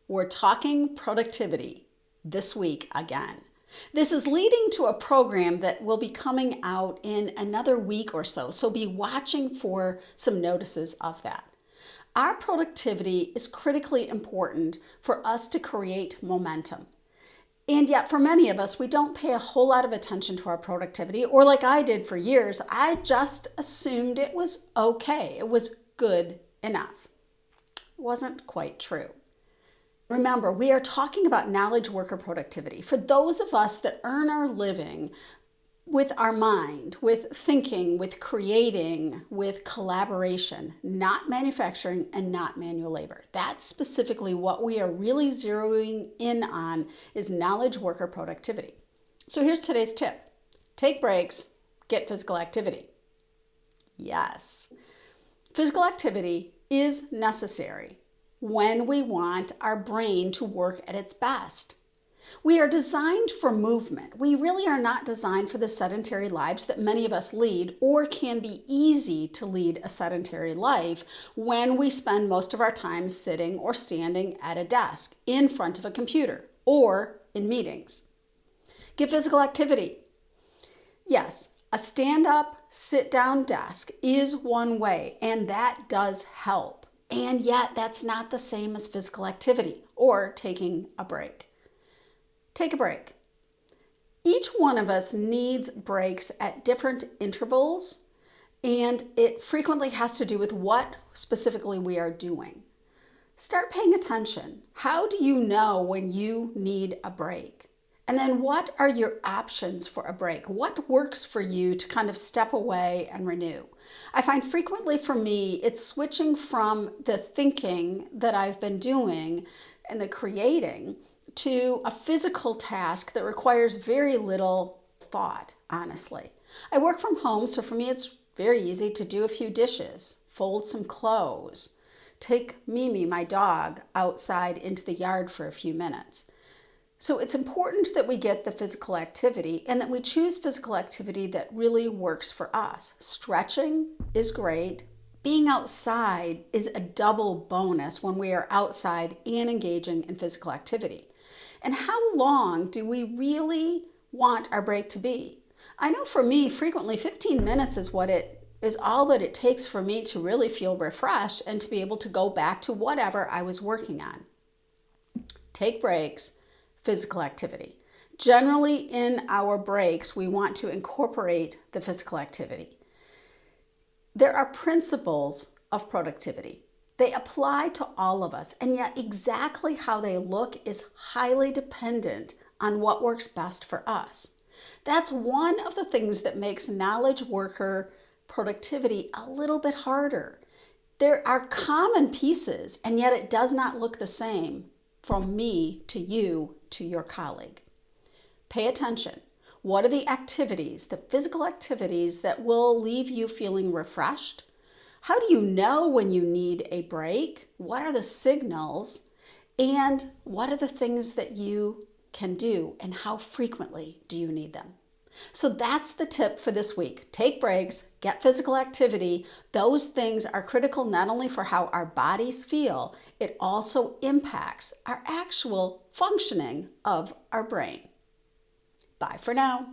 We're talking productivity this week again. This is leading to a program that will be coming out in another week or so be watching for some notices of that. Our productivity is critically important for us to create momentum. And yet for many of us, we don't pay a whole lot of attention to our productivity, or like I did for years, I just assumed it was okay. It was good enough. It wasn't quite true. Remember, we are talking about knowledge worker productivity. For those of us that earn our living with our mind, with thinking, with creating, with collaboration, not manufacturing and not manual labor. That's specifically what we are really zeroing in on is knowledge worker productivity. So here's today's tip. Take breaks, get physical activity. Yes, physical activity is necessary when we want our brain to work at its best. We are designed for movement. We really are not designed for the sedentary lives that many of us lead, or can be easy to lead a sedentary life when we spend most of our time sitting or standing at a desk in front of a computer or in meetings. Get physical activity. Yes, a stand-up, sit-down desk is one way, and that does help. And yet that's not the same as physical activity or taking a break. Take a break. Each one of us needs breaks at different intervals, and it frequently has to do with what specifically we are doing. Start paying attention. How do you know when you need a break? And then what are your options for a break? What works for you to kind of step away and renew? I find frequently for me, it's switching from the thinking that I've been doing and the creating to a physical task that requires very little thought, honestly. I work from home, so for me it's very easy to do a few dishes, fold some clothes, take Mimi, my dog, outside into the yard for a few minutes. So it's important that we get the physical activity and that we choose physical activity that really works for us. Stretching is great. Being outside is a double bonus when we are outside and engaging in physical activity. And how long do we really want our break to be? I know for me, frequently 15 minutes is all that it takes for me to really feel refreshed and to be able to go back to whatever I was working on. Take breaks, physical activity. Generally in our breaks, we want to incorporate the physical activity. There are principles of productivity. They apply to all of us, and yet exactly how they look is highly dependent on what works best for us. That's one of the things that makes knowledge worker productivity a little bit harder. There are common pieces, and yet it does not look the same from me to you to your colleague. Pay attention. What are the activities, the physical activities that will leave you feeling refreshed? How do you know when you need a break? What are the signals? And what are the things that you can do, and how frequently do you need them? So that's the tip for this week. Take breaks, get physical activity. Those things are critical not only for how our bodies feel, it also impacts our actual functioning of our brain. Bye for now.